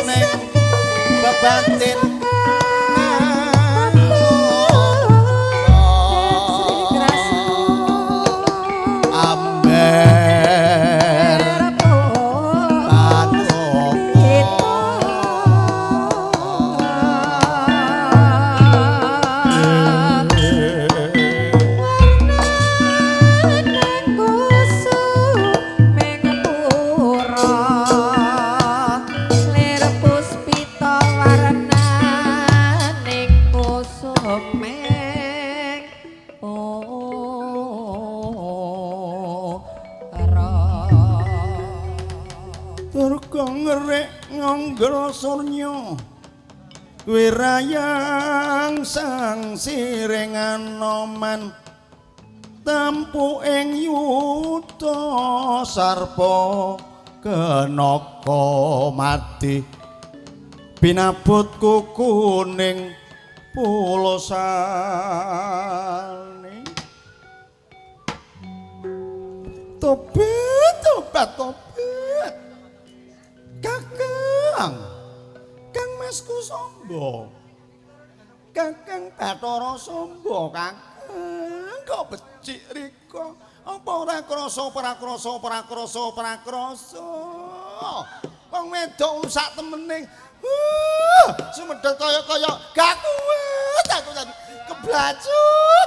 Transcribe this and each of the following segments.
ning bebatin surnya wirayang sang sirengan noman tempu ing yuta sarpa kenaka mati binabut kukuning pulosane tobat kakang Masku Samba kakang Bathara Samba kakang kok becik rika apa ora krasa wong wedok sak temening sumedhot kaya gak kuat aku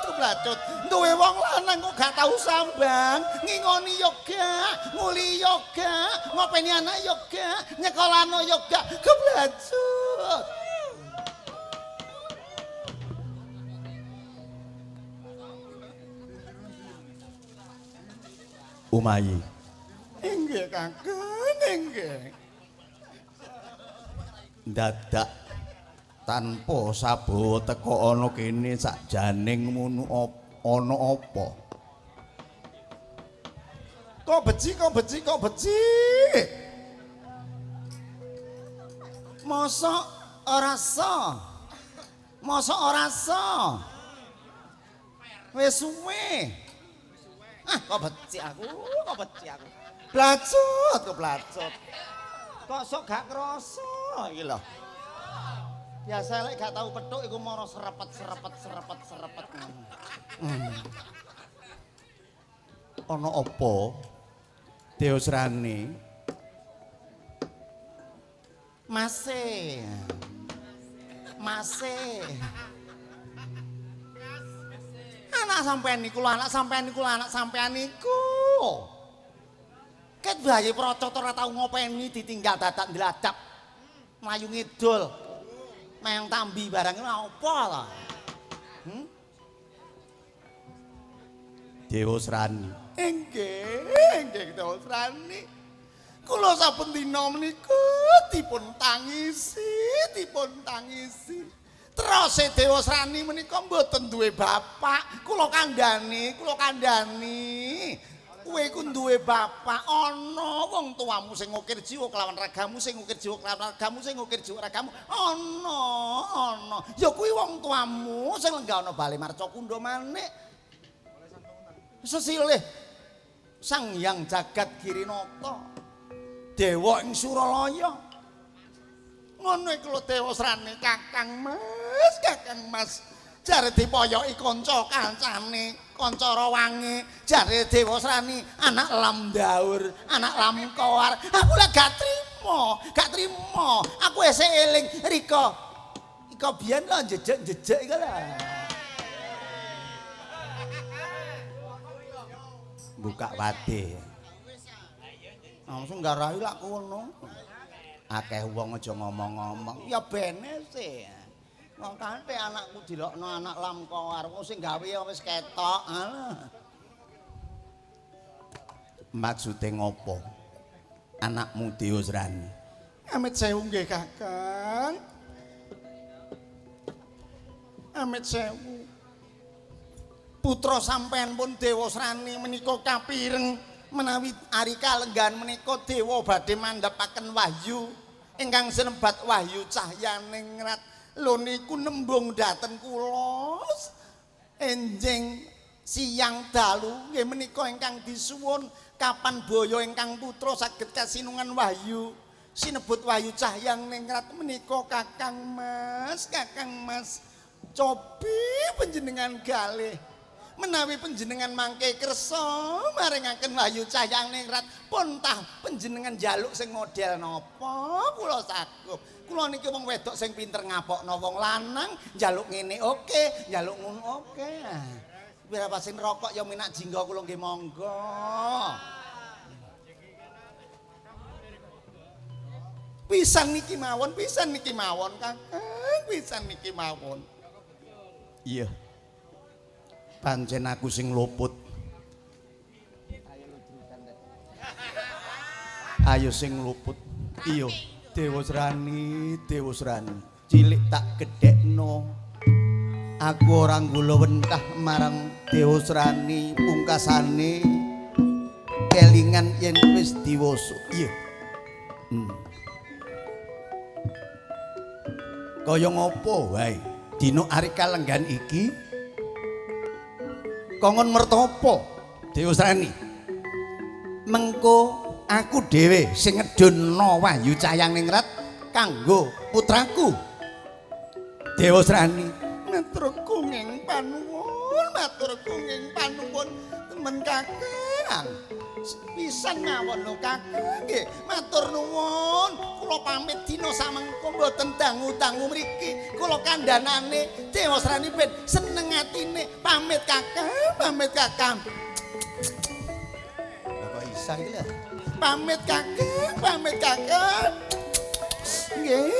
keblacut duwe wong lanang kok gak tau sambang ngingoni yoga nguli yoga ngopeni anak yoga nyekolano yoga keblacut Umayi inggih kakang inggih dadak tanpa sabawa teka ana kene sakjaning ngono ana apa kok beci mosok ora sa wis suwe kok beci aku blacut kok sok gak krasa iki lho biasa lek gak tau petuk iku mara serepet ana apa Deosrani Masih anak sampean niku anak sampean niku ket bayi procot ora tau ngopeni ditinggal dadak ndladap mlayu ngidul mayang tambi barang apa to Deosrani inggih Deosrani kula saben dina menika dipun tangisi terus Deosrani menika mboten duwe bapak kula kandhani kowe iku duwe bapak ana wong tuamu sing ngukir jiwa kelawan ragamu ana ya kuwi wong tuamu sing lenggah ana Bale Marca Kundha manik sesilih Sang Hyang Jagat Girinata Dewa ing Suralaya ngono iku lho Deosrani Kakang Mas jare dipoyoki kanca kancane kanca rawange jare Deosrani anak lam daur anak lam kowar aku lek gak trimo aku esek eling Rika biyen lho jejek iku lho buka wade langsung garahi lak kono akeh wong aja ngomong-ngomong ya bene sih wong kante anakku dilokno anak lam kowar sing gawe wis ketok maksude ngopo anakmu Deosrani amit sewu nggih kakang amit sewu putra sampean pun Deosrani menika kapireng menawi ari kalenggan menika dewa badhe mandhapaken wahyu ingkang sinebat wahyu cahyaning rat lho niku nembung dhaten kula enjing siang dalu nggih menika ingkang disuwun kapan baya ingkang putra saged kasinungan wahyu sinebut Wahyu Cahyang Ningrat menika Kakang Mas cobi panjenengan galih menawi panjenengan mangke kersa maringaken Wahyu Cahyang Ningrat pun tah panjenengan njaluk sing model napa kula sagup. Kula niki wong wedok sing pinter ngapokno wong lanang njaluk ngene oke, njaluk ngono oke. Biar pasin rokok ya minak jingga kula nggih monggo. Pisan niki mawon Kakang, pisan niki mawon. Iya. Pancen aku sing luput. Ayo sing luput. Iya. Dewa Srani. Cilik tak gedhekno. Aku ora nggula wentah marang Dewa Srani pungkasane kelingan yen wis diwasa. Iya. Kaya ngopo wae dina ari kalenggan iki kongon mertapa Dewa Srani mengko aku dhewe sing ngedunno Wahyu Cahyang Ningrat kanggo putraku Dewa Srani. Matur kenging panuwun temen Kakang. Pisan mawon lho Kakang nggih. Matur nuwun. Kula pamit dina samengko mboten dangu-dangu mriki. Kula kandhanane Dewa Srani ben seneng atine. Pamit Kakang. Lah kok isa iki lho. Pamit Kakang. Nggih.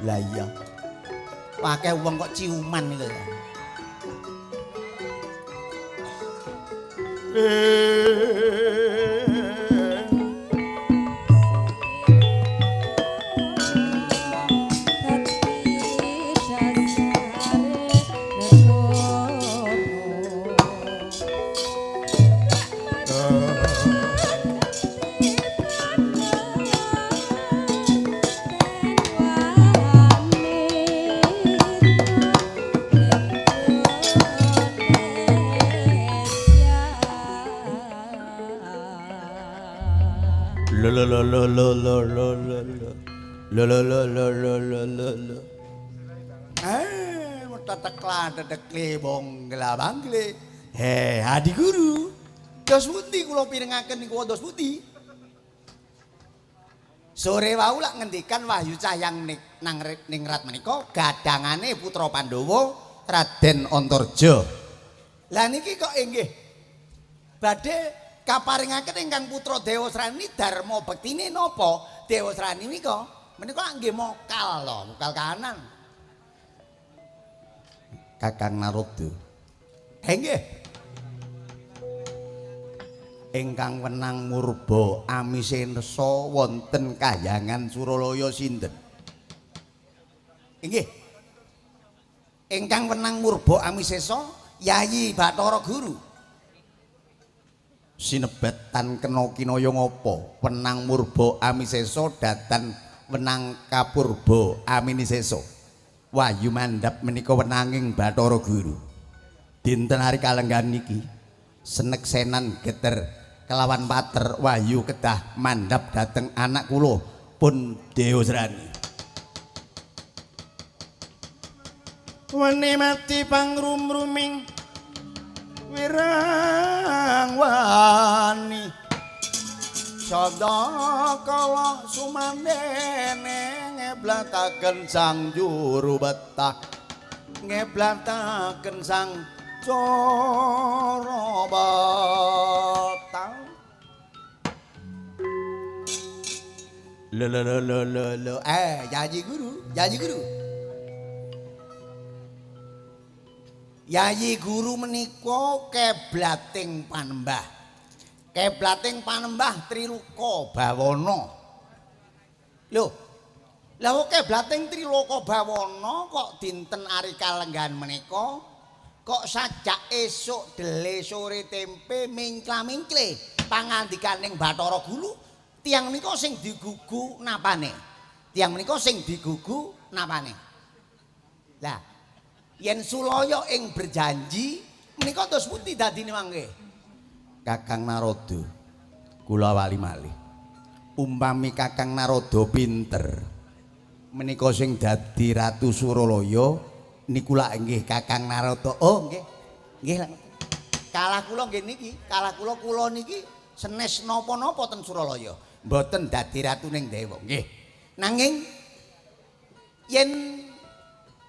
Lah iya. Akeh wong kok ciuman iki lho. Tetek bong gelabanggle. Adi Guru. Dos pundi kula pirengaken niku dos pundi? Sore wau lak ngendikan Wahyu Cahyang Ningrat menika gadangane putra Pandhawa Raden Antarja. Lah niki kok inggih badhe kaparingaken ingkang putra Dewa Srani Darma bektine napa? Dewa Srani menika nggih mokal lho, mokal kahanan. Kakang Narada. Nggih. Ingkang wenang murba amisesa wonten kahyangan Suralaya sinten? Inggih. Ingkang wenang murba amisesa Yayi Bathara Guru. Sinebetan kena kinaya ngapa? Wenang murba amisesa datan wenang kapurba aminisesa. Wahyu mandhap menika wenanging Bathara Guru. Dinten hari kalenggan niki seneksenan geter kelawan pater Wahyu kedah mandhap dhateng anak kula pun Dewa Srani. Wani mati pangrum-ruming wirang wani sada kala sumandene ngeblataken sang juru betah ngeblataken sang cara betah lo Yayi Guru menika keblating panembah. Keblating panembah Triloka Bawana. Lho. Lah kok keblating Triloka Bawana kok dinten ari kalenggan menika kok sajak esuk dele sore tempe mingkla-mingkle pangandikaning Bathara Guru tiyang menika sing digugu napane. Tiyang menika sing digugu napane. Lah yen Sulaya ing berjanji menika terus pundi dadine mangke? Kakang Narada kula wali malih. Umpami Kakang Narada pinter menika sing dadi Ratu Suralaya niku lak nggih Kakang Narada. Oh nggih. Nggih. Kalah kula nggih niki, kalah kula niki senes napa-napa ten Suralaya. Mboten dadi ratuning dewa. Nggih. Nanging yen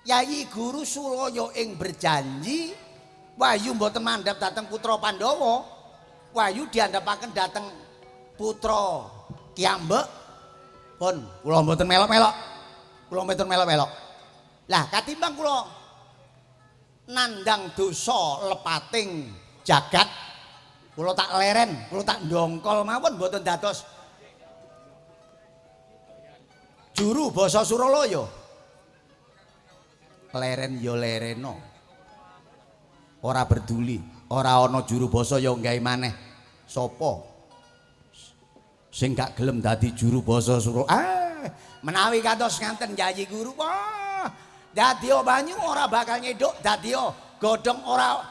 Yayi Guru Sulaya ing berjanji Wahyu mboten mandhap dhateng putra Pandhawa, Wahyu diandhapaken dhateng putra Kiambek. Pun kula mboten melok-melok. Kula mboten melok-melok. Lah katimbang kula nandang dosa lepating jagat, kula tak leren, kula tak ndongkol mawon mboten dados juru basa Suralaya. Leren ya lereno. Ora peduli, ora ana juru basa ya nggawe maneh. Sapa sing gak gelem dadi juru basa Suralaya? Menawi kados ngaten Yayi Guru, wah, dadi banyu ora bakal nyeduk, dadi godhong ora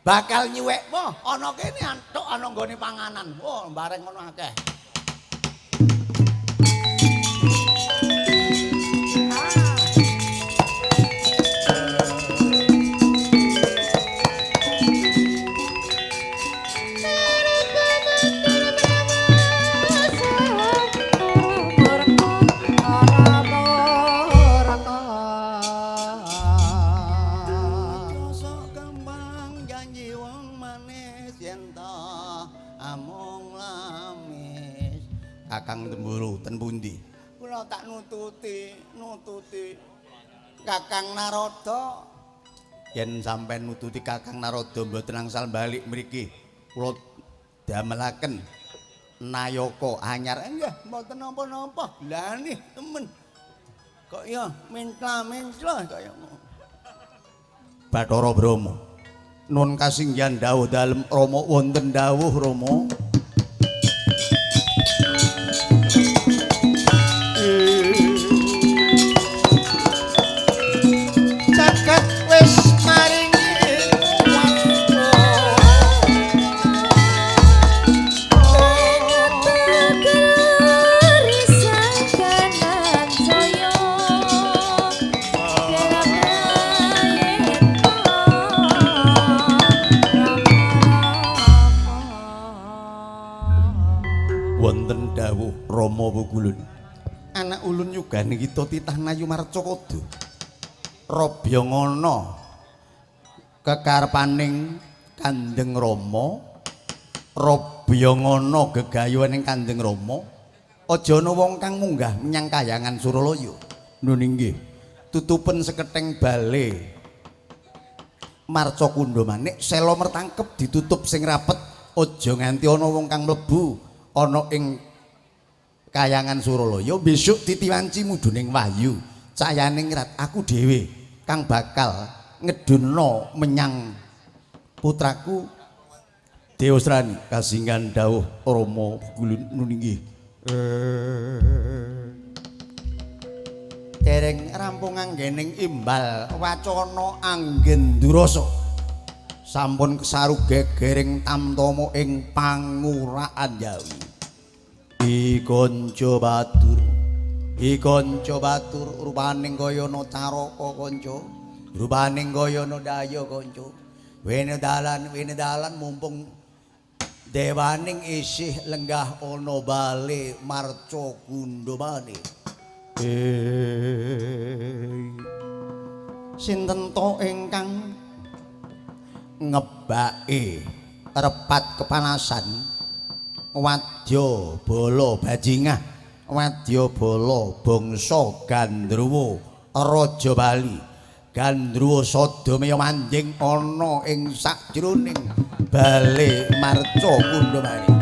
bakal nyuwek. Wah, ana kene antuk ana nggone panganan. Wah, bareng ngono akeh. Kakang Temburu ten pundi? Kula tak nututi Kakang Narada. Yen sampean nututi Kakang Narada mboten angsal balik mriki, kula damelaken nayaka anyar. Nggih, mboten napa-napa. Lah nih temen. Kok ya mencla-mencla kaya ngono. Bathara Brahma. Nun kasinggihan dawuh dalem Rama wonten dawuh Rama. Rama Pukulun. Anak ulun yugane kita titah nayu Marcakada. Robya ngono kekarepaning Kanjeng Rama, robya ngono gegayuhaning Kanjeng Rama. Aja ana wong kang munggah menyang Kahyangan Suralaya. Nun inggih, tutupen seketheng bale Marcakunda manik sela mertangkep ditutup sing rapet. Aja nganti ana wong kang mlebu ana ing Kahyangan Suralaya besok titiwanci muduning Wahyu cayaning rat aku dhewe kang bakal ngedunna menyang putraku Dewasrani kasinggan dawuh Rama Pukulun inggih. Dereng rampung anggening imbal wacana Anggendurasa sampun kesaru gegering tamtama ing panguraan Jawi. Ikonco batur rupaning kaya no caraka kanca, rupaning kaya no daya kanca. Wene dalan mumpung dewaning isih lenggah ana bale Marcakunda maneh. Sinten to ingkang ngebake repat kepanasan? Wadya bala bajingah, wadya bala bangsa Gandruwa Raja Bali. Gandruwa Sadamaya manjing ana ing sakjroning bale Marcakunda maneh.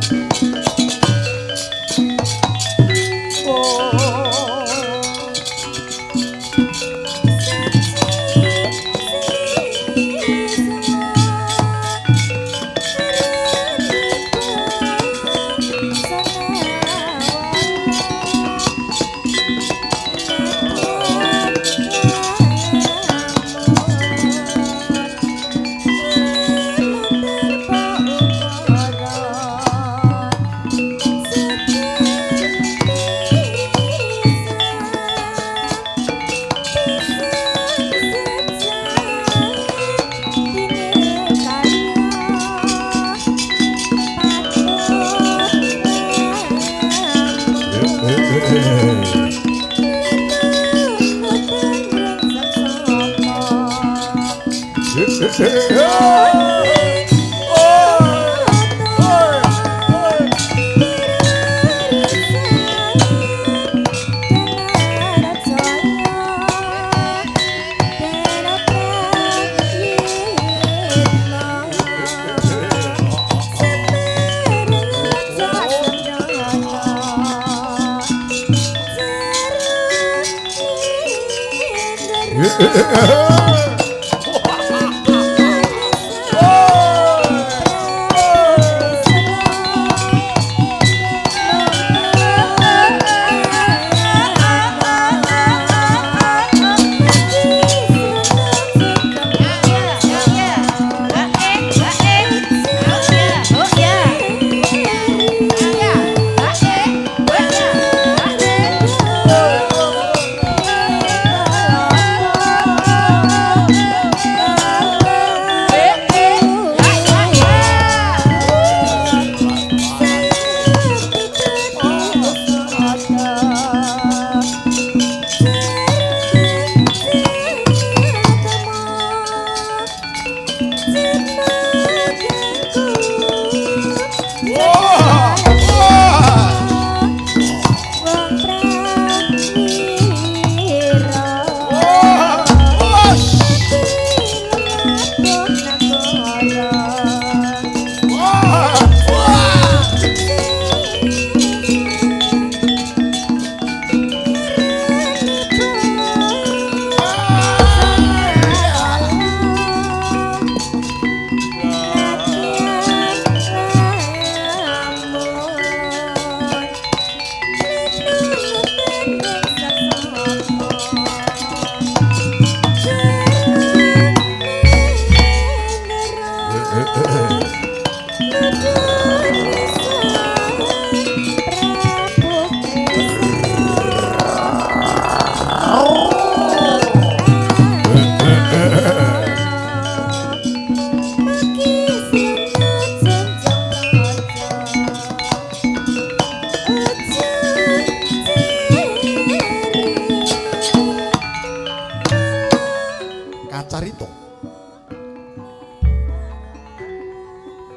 Kacarita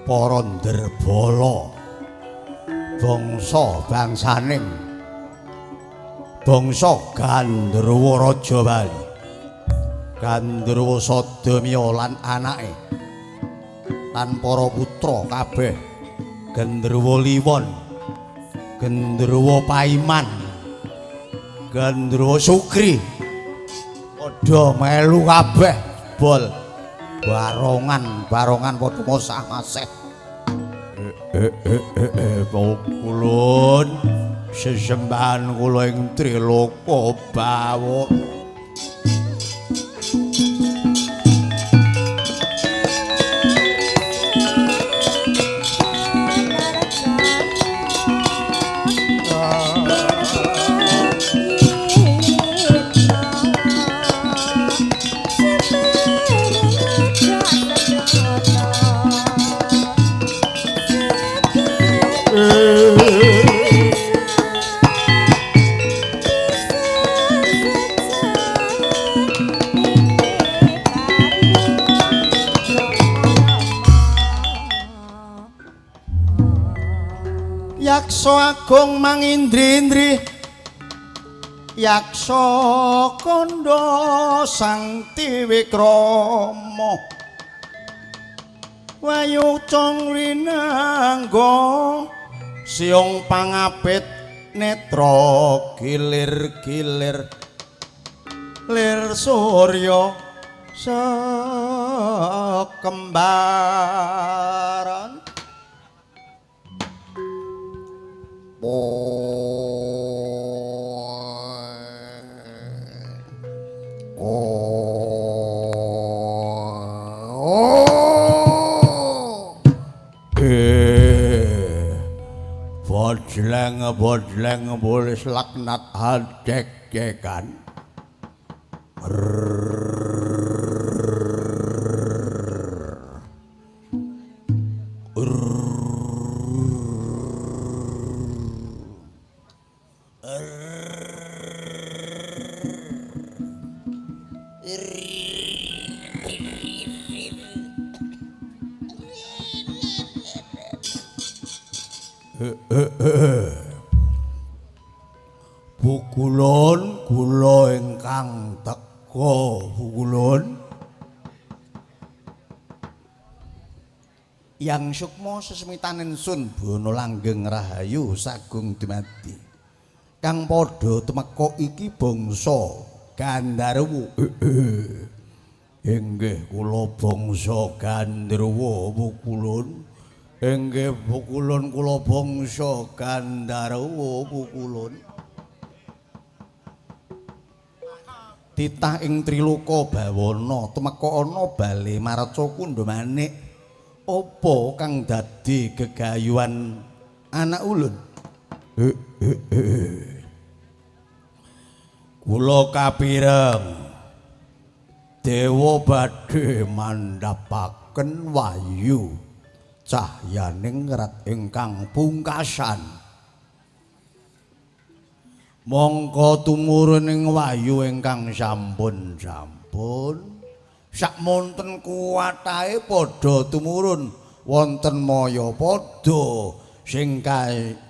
para nderbala bangsa bangsaning bangsa Gandharwa Raja Bali Gandharwa Sadamya lan anake lan para putra kabeh Gandharwa Liwon Gandharwa Paiman Gandharwa Sukri padha melu kabeh bol barongan padha mosah-maseh kulun sesembahan kula ing Triloka Bawa Yaksa agung mangindri-indri Yaksa kandha sang Triwikrama Wayu cong rinangga siung pangapit netra gilir-gilir lir surya sekembaran bodleng bolis laknat hadek-dekan Bukulun kula ingkang teka Bukulun. Yang sukma sesmitanen sun bono langgeng rahayu sagung dumadi. Kang padha temeka iki bangsa Gandharwa. Inggih kula bangsa Gandharwa Bukulun. Inggih Bukulun kula bangsa Gandharwa Bukulun. Titah ing Triloka Bawana temeka ana bale Maraca Kundha Manik. Apa kang dadi gegayuhan anak ulun? Kula kapireng dewa badhe mandhapaken wahyu cahyaning rat ingkang pungkasan. Mongko tumuruning wahyu ingkang sampun sakmonten kuwatahe padha tumurun wonten maya padha sing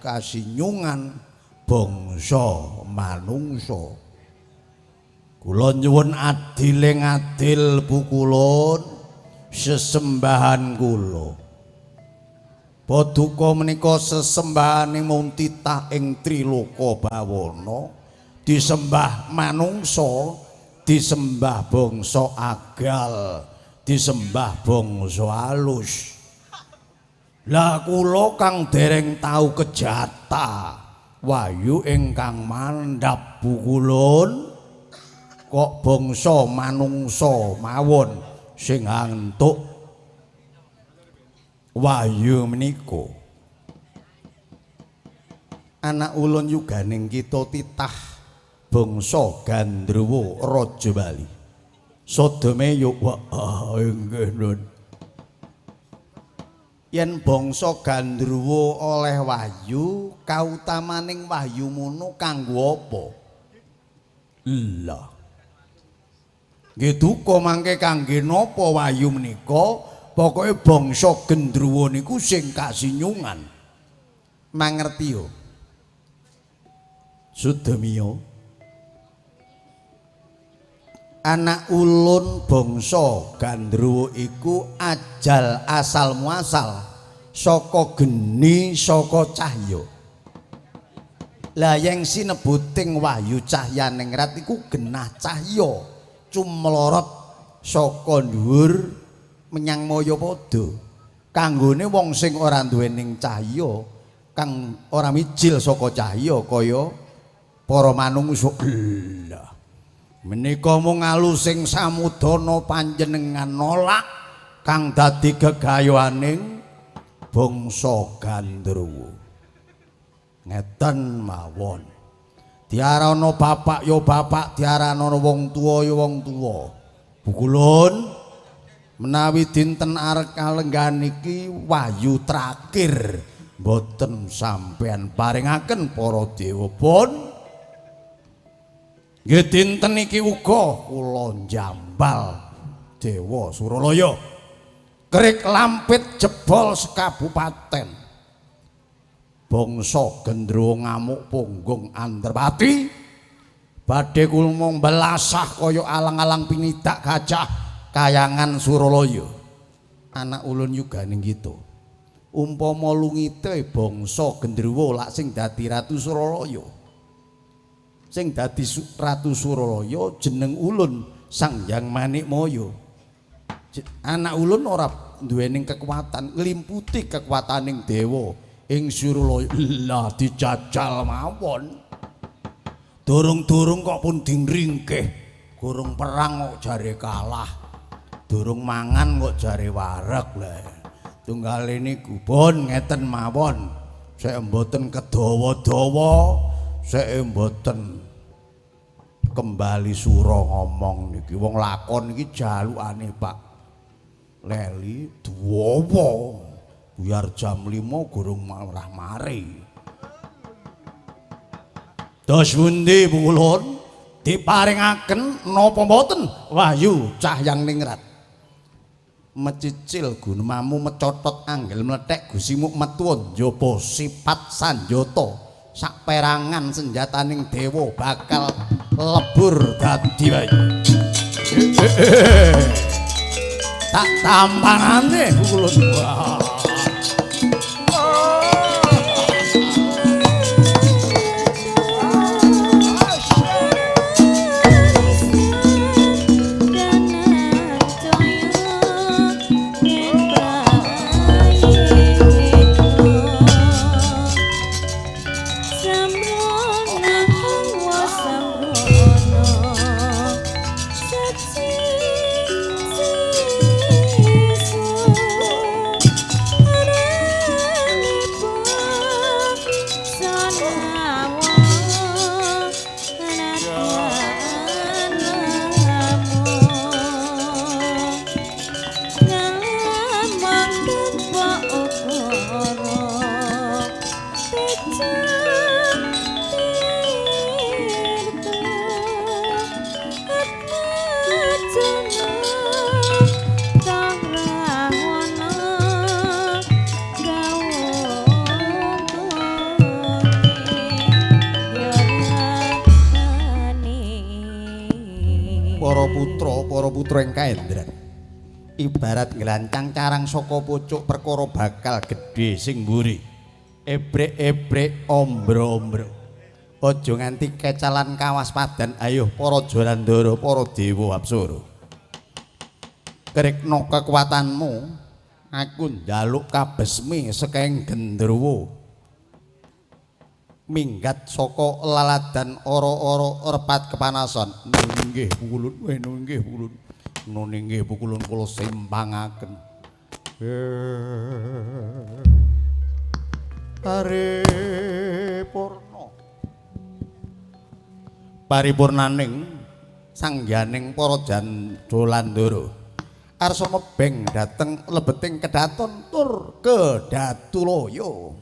kasinyungan bangsa manungsa. Kula nyuwun adiling adil Bukulun sesembahan kula. Paduka menika sesembahane mung titah ing Triloka Bawana disembah manungsa. Disembah bangsa agal, disembah bangsa alus. Lah kula kang dereng tau kejata wahyu ingkang mandhap Bukulun kok bangsa manungsa mawon sing antuk wahyu menika. Anak ulun yuganing kita titah bangsa Gandharwa Raja Bali. Sodome yo inggih Nun. Yen bangsa Gandharwa oleh wahyu, kautamaning wahyu mono kanggo apa? Lah. Nggih duka mangke kangge napa wahyu menika? Pokoke bangsa Gandharwa niku sing kasinyungan. Mangerti yo. Sudamiya. Anak ulun bangsa Gandharwa iku ajal asal muasal saka geni saka cahya. Lah yang sinebuting wahyu cahyaning rat iku genah cahya cumlorot saka dhuwur menyang maya pada. Kanggone wong sing ora duwening cahya kang ora mijil saka cahya kaya para manungsa. Menika mung alusing samudana panjenengan nolak kang dadi gegayuhaning bangsa Gandharwa. Ngeten mawon. Diarana bapak ya bapak, diarana wong tuwa ya wong tuwa. Bukulun menawi dinten arep kalenggan iki wahyu terakhir mboten sampean paringaken para dewa pun. Nggih dinten iki uga kula njambal Dewa Suralaya. Krik lampit jebol sekabupaten. Bangsa Gandharwa ngamuk punggung Andrapati. Badhe kula mung belasah kaya alang-alang pinidak gajah kayangan Suralaya. Anak ulun yuganing gitu. Umpama lungite bangsa Gandharwa lak sing dadi Ratu Suralaya. Sing dadi Ratu Suralaya jeneng ulun Sanghyang Manikmaya. Anak ulun ora duwening kekuatan nglimputi kekuataning dewa ing Suralaya. Lah dijajal mawon. Durung-durung kok pun dingringkeh. Gurung perang kok jare kalah. Durung mangan kok jare wareg lah. Tunggal niku pun ngeten mawon. Saya mboten kedawa-dawa, saya mboten kembali sura ngomong niki wong lakon iki jalukane Pak Leli dawa biar jam 5 gurung marah mari. Dos pundi Bukulun diparingaken napa mboten wahyu cahyang ningrat? mecicil gunemamu mecotot anggel mlethek gusimu metu njaba sifat sanjata saperangan senjataning dewa bakal lebur dadi wae tak tampangane kulun para putra ing kaendran ibarat nglancang carang saka pucuk perkara bakal gedhe sing mburi ebrek-ebrek ombro-ombro aja nganti kecalan kawaspadan ayo para Jalandhara para dewa apsara krikna kekuatanmu aku njaluk kabesmi saking Gendruwo minggat saka laladan ora-ora repat kepanasan nggih pukulun nggih pukulun nggih pukulun kula sempangaken paripurnaning sangyaning para Jalandhara arsa mebeng dhateng lebeting kedaton tur Kedatulaya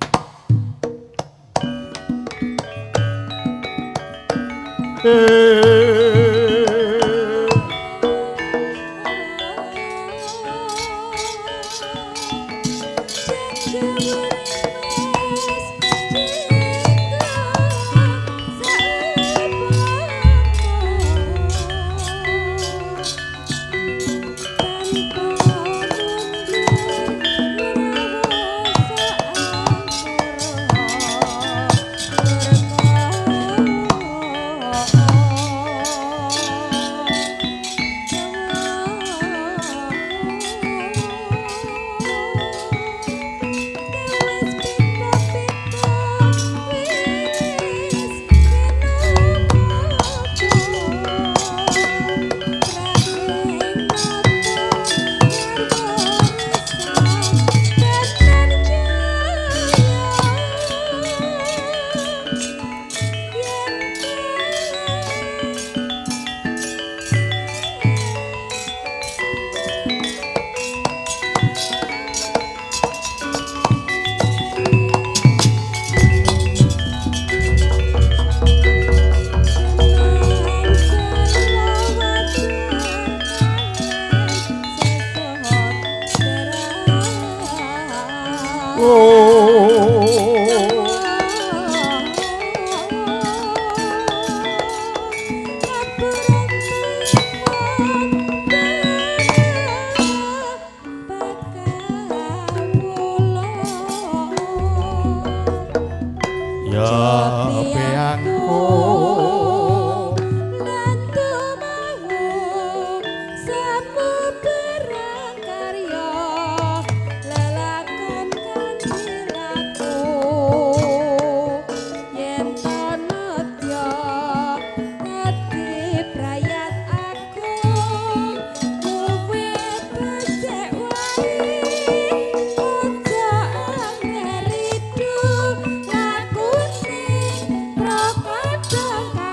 Kadang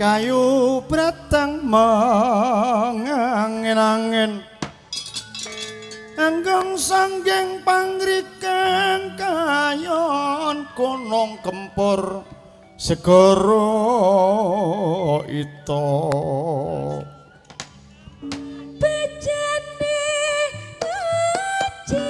kayu pratang mangangin-angin anggang sanggeng pangrikang kayon konong kempur segara ito bejane aji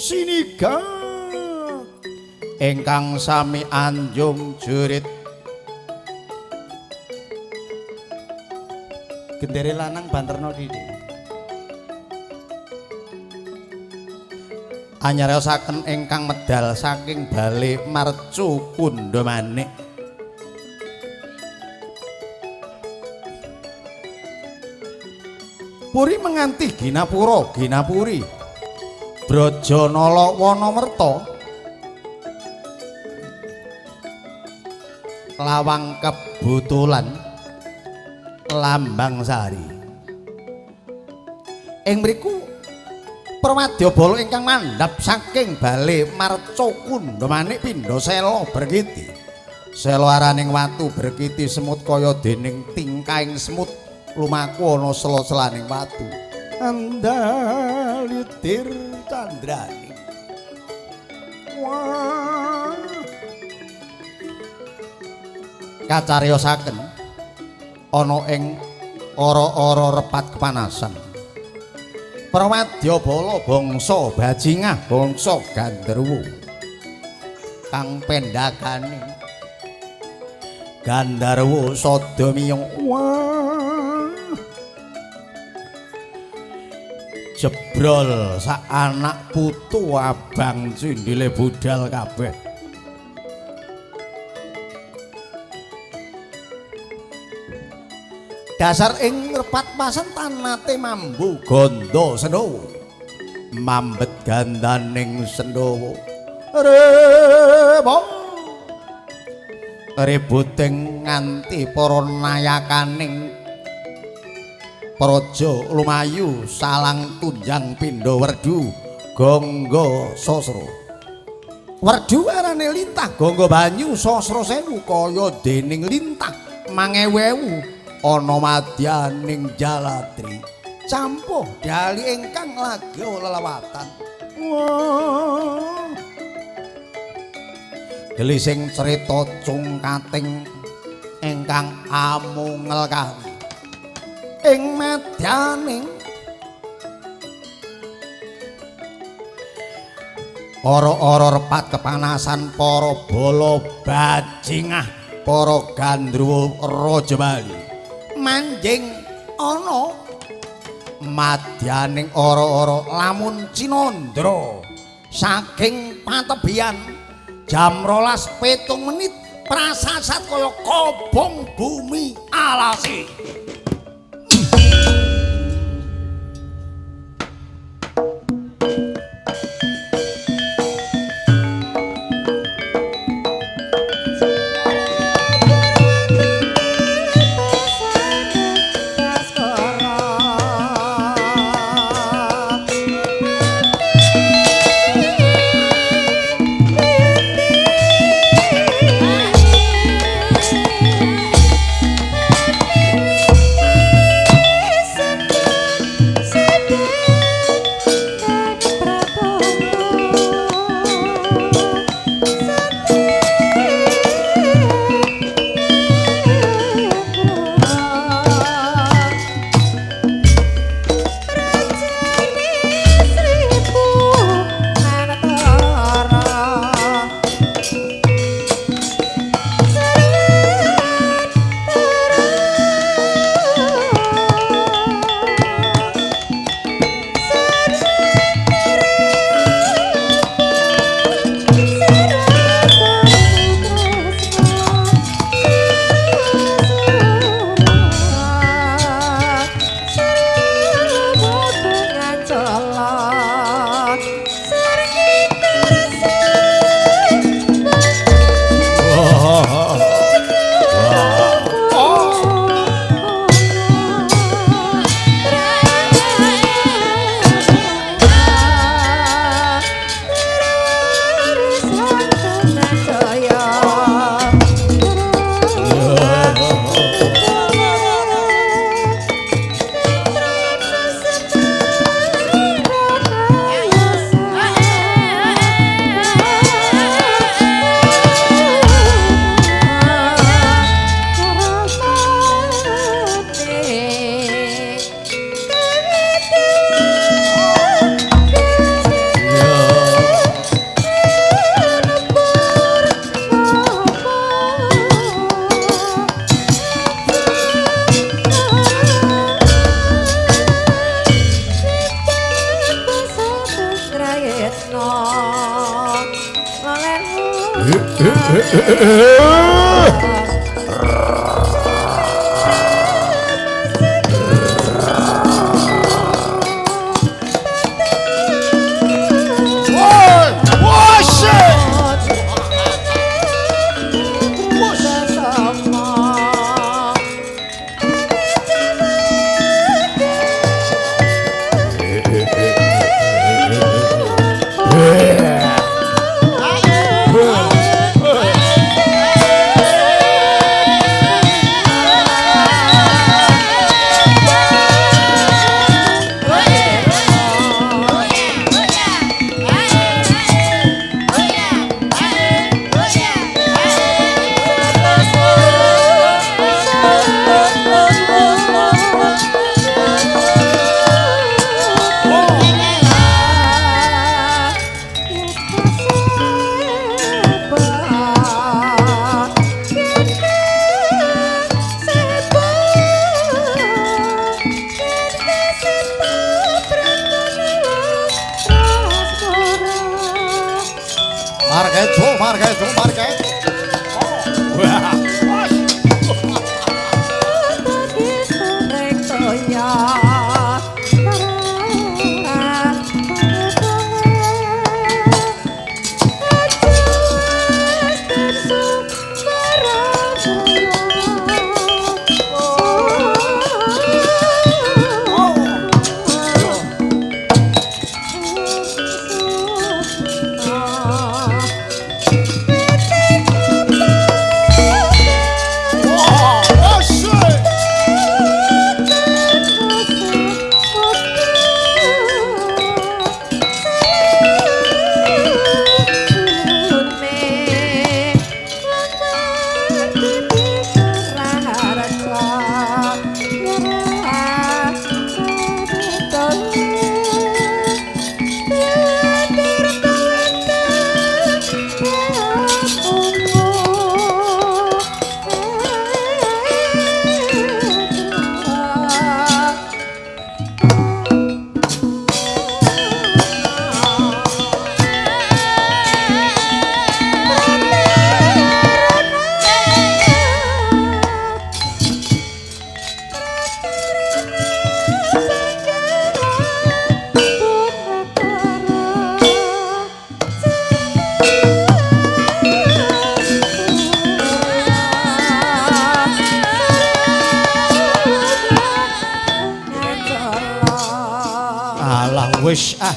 sinika ingkang sami anjung jurit gendere lanang banterno didi anyariosaken ingkang medal saking bale marcu kundha manik puri menganti ginapura ginapuri Brajanala Wanamerta lawang kebutulan lambang sari ing mriku Prawadyabala ingkang mandhap saking bale marca kundha manik pindha sela berkiti sela araning watu berkiti semut kaya dening tingkahing semut lumaku ana sela-selaning watu andalitir candrani wah kacariosaken ana ing ora-ora repat kepanasan Prawadyabala bangsa bajingah bangsa Gandharwa kang pendhakane Gandharwa sada miyong wah jebrol sak anak putu abang cindile budal kabeh dasar ing repat pasen tanate mambu ganda seno mambet gandaning sendawa rebuting nganti para nayakaning praja lumayu salang tunjang pindha werdu gangga sasra werdu arane lintah gangga banyu sasra sewu kaya dening lintah mangewu ana madyaning jalatri campuh dali ingkang lagi lelawatan gelising cerita cungkating ingkang amungel kali ing madyaning ora-ora repat kepanasan para bala bajingah para Gandharwa Rajabali manjing ana madyaning ora-ora lamun Cinandra saking patebian jam 12:07 prasasat kaya kobong bumi alasi tresno wis ah.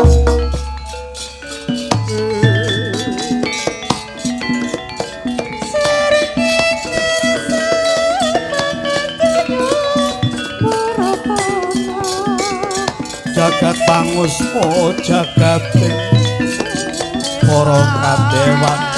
Jagat panguspa jagate para kadewan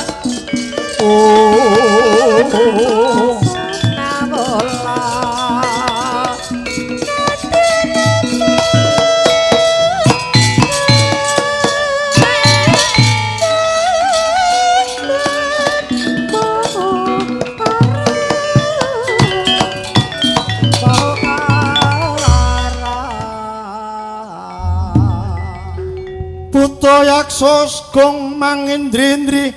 Buta yaksa gong mangindri-indri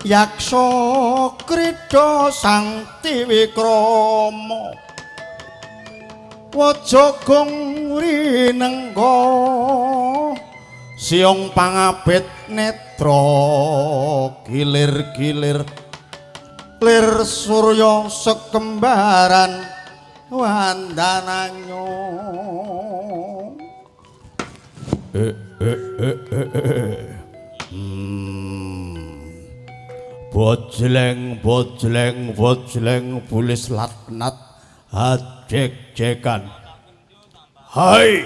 yaksa krida sang Tiwikrama waja gong rinengga siung pangabet netra gilir-gilir lir surya sekembaran wandananyo bojleng bulis latnat ajek-jekan hai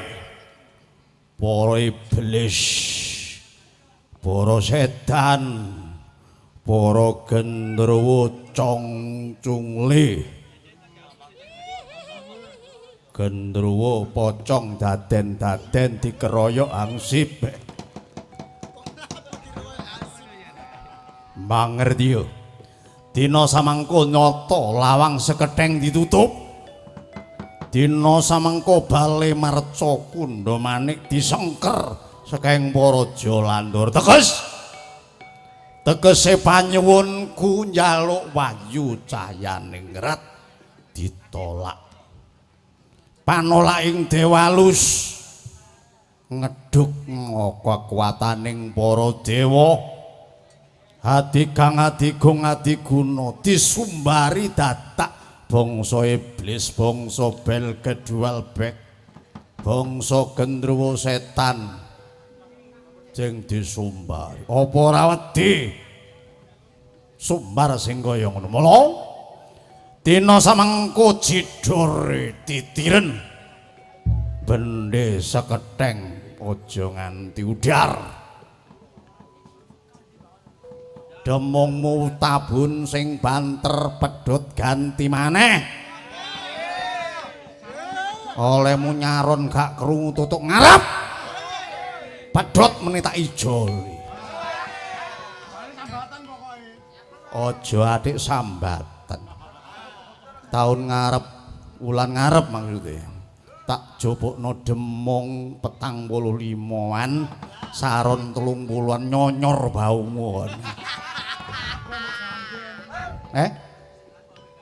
para iblis para setan para gendruwo congcungli gendruwo pocong daden-daden dikeroyok angsip mangerti yo dina samangka nyata lawang seketheng ditutup dina samangka bale marca kundha manik disengker saking para Jalandhara tegese panyuwunku njaluk wayu cahyaning rat ditolak panolaking Dewalus ngedhuk kekuwataning para dewa Adigang Adigung Adiguna disumbari datak bangsa iblis bangsa bel kedual bek bangsa gendruwo setan jeng disumbari apa ora wedi sumbar sing kaya ngono mula dina samengko jidore titiren bendhe seketheng aja nganti udar demungmu tabun sing banter pedhot ganti maneh olehmu nyaron gak krungu tutuk ngarep pedhot meni tak ijoli aja atik sambatan taun ngarep wulan ngarep maksudnya tak jopokno demung 45-an saron 30-an nyonyor baumu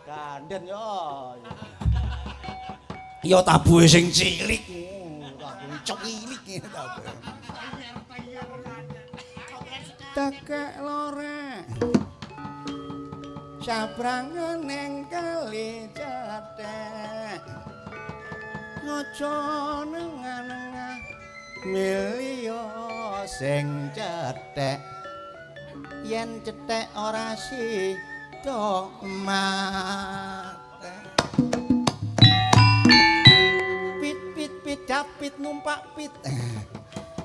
ganden yo tabuhe sing cilik tabuhe cilik tabuhe tekek lore sabrangan ning kali cetek aja nengah-nengah milio sing cetek yen cetek ora sida mate pit dapit numpak pit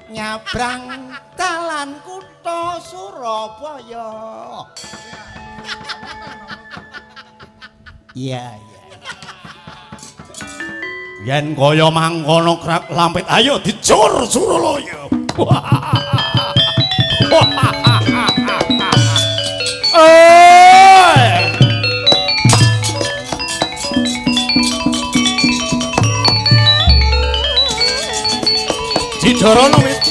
nyabrang dalan kutha Surabaya iya yen kaya mangkono krak lampit ayo dicur Suralaya Didorono wis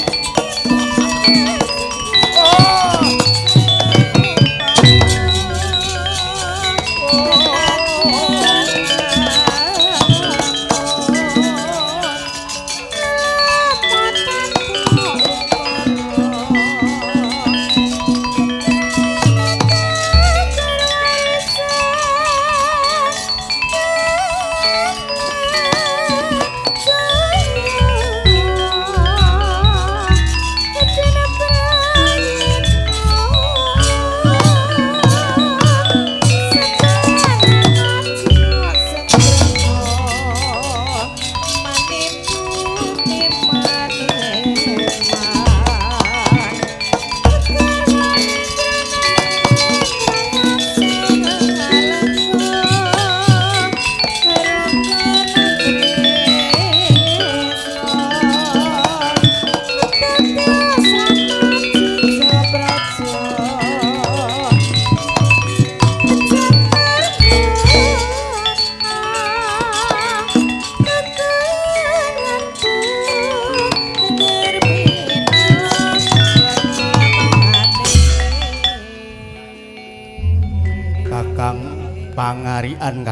pangarian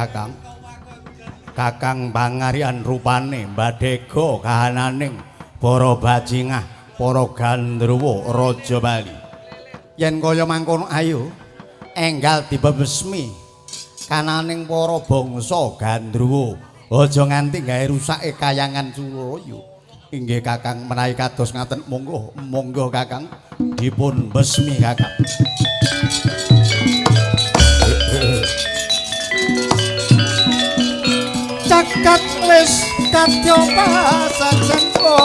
kakang pangarian rupane mbadega kahananing para bajingah para gandruwa raja Bali yen kaya mangkono ayo enggal dibebesmi kananing para bangsa gandruwa aja nganti gawe rusake kayangan Suralaya inggih kakang menawi kados ngaten monggo kakang dipun besmi kakang cakat wis kadya pasajengko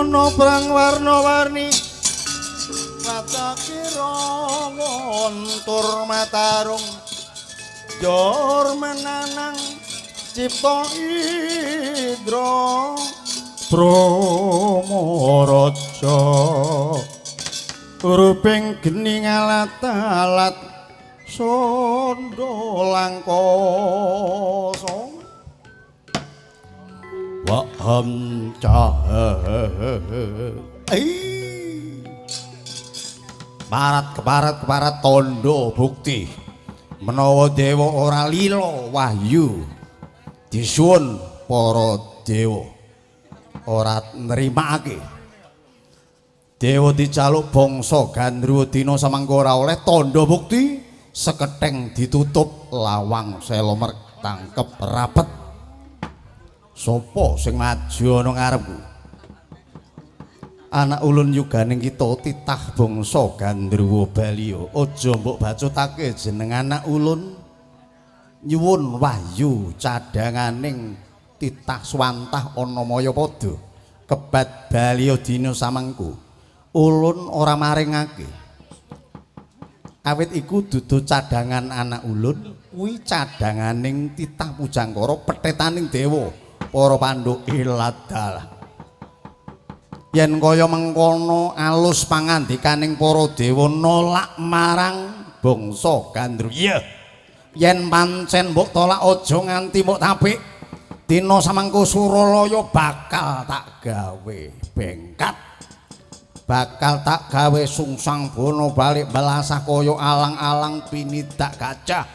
ana perang warna-warni watakira ngontur matarung jor menanang cipta idra Brahmaraja ruping geni alat-alat sandha langkasa wa hamca keparat tondo bukti menawa dewa ora lila wahyu disuwun para dewa ora nrimakake dewa dijaluk bangsa Gandruwa dina samangka ora oleh tondo bukti seketheng ditutup lawang sela tangkep rapet sapa sing maju ana ngarepku anak ulun yuganing kita titah bangsa Gandruwa Baliya aja mbok bacutake jeneng anak ulun nyuwun wahyu cadanganing titah swantah ana Mayapada kebat Baliya dina samangku ulun ora maringake awit iku dudu cadangan anak ulun kuwi cadanganing titah Pujangkara pethetaning dewa para Pandhu iladal yen kaya mengkono alus pangandikaning para dewa nolak marang bangsa Gandruwa iya yen pancen mbok tolak aja nganti mbok tapik dina samangka Suralaya bakal tak gawe bengkat bakal tak gawe sungsang bono balik belasah kaya alang-alang pinidak gajah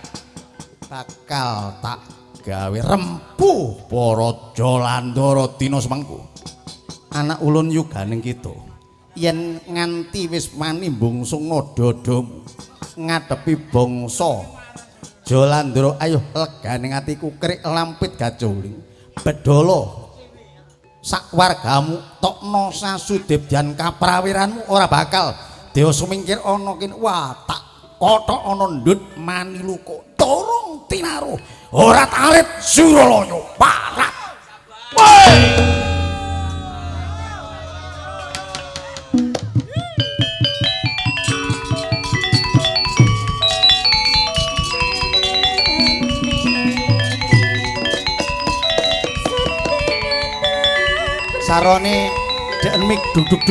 bakal tak gawe rempuh para Jalandhara dina semangku anak ulun yuganing kita yen nganti wis mani bungsung dadamu ngadepi bangsa Jalandhara ayo leganing atiku krik lampit gaculing bedhala sak wargamu tokno sasudibyan kaprawiranmu ora bakal dewa sumingkir ana kene wah tak kothok ana ndut mani luka turung tinaruh ora talit Suralaya parat sarone dek mik duduk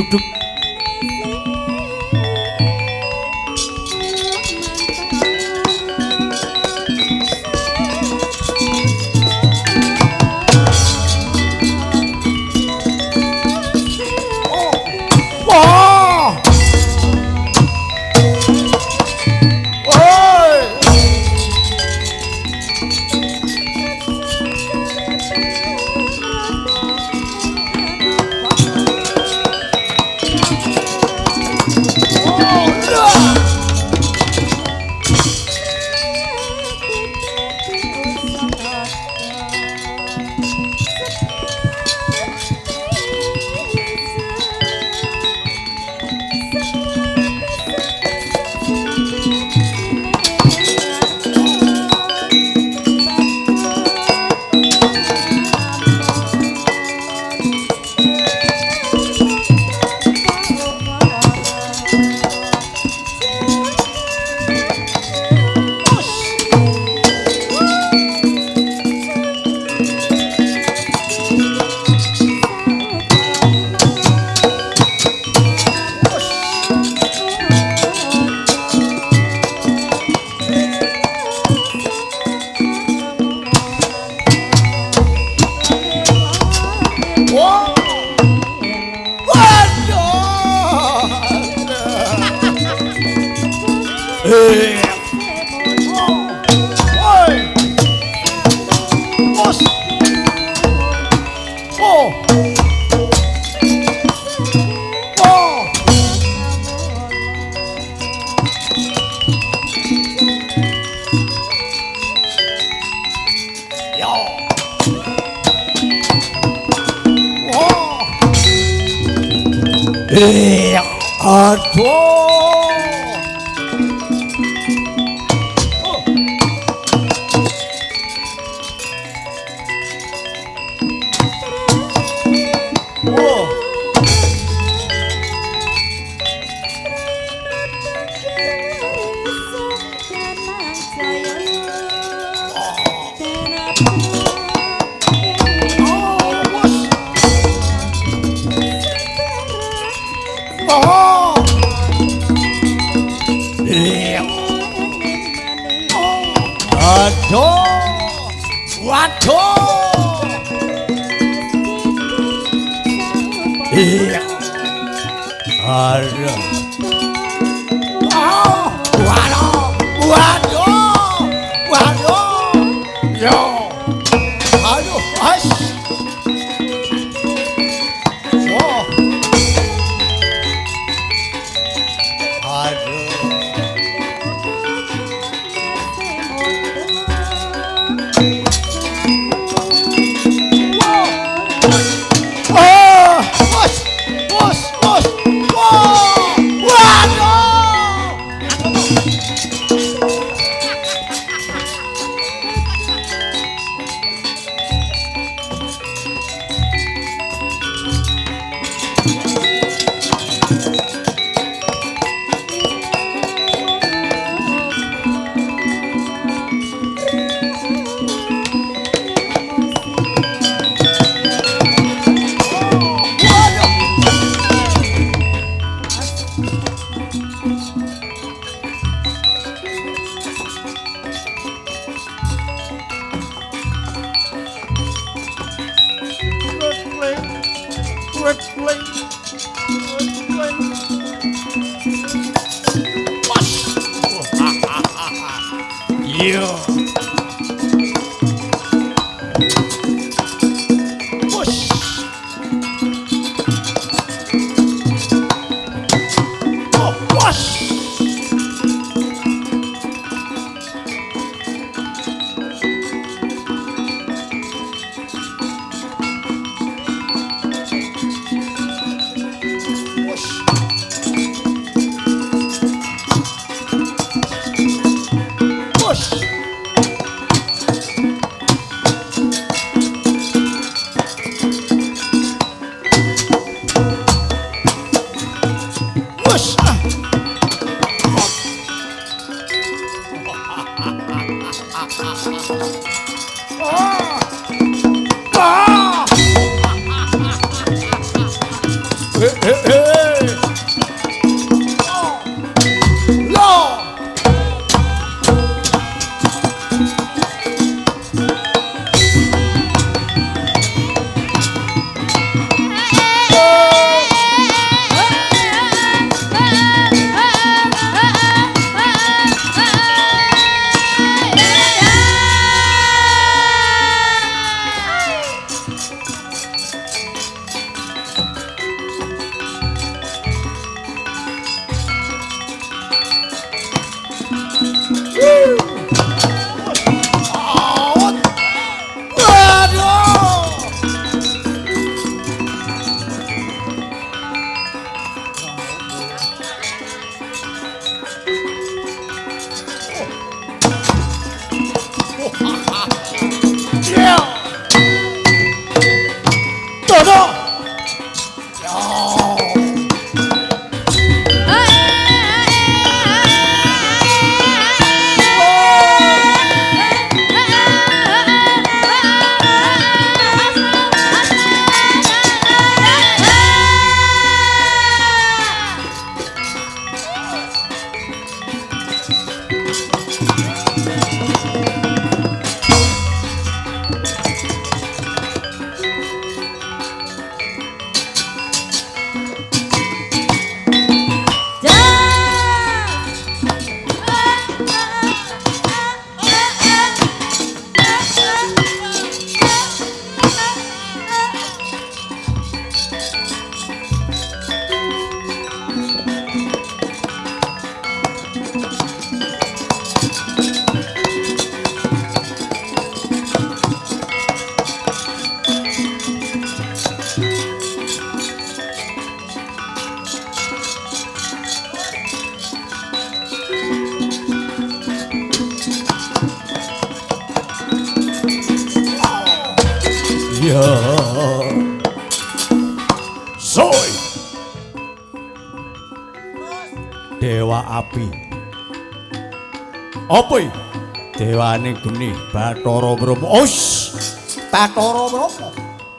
aduh Waduh. Iya. Aduh. Oh, waduh. Waduh. Waduh. Yo. Aduh, as. Oh. Aduh. Ya Soy Dewa Api apa iki? Dewane geni Bathara Brahma. Bathara Brahma.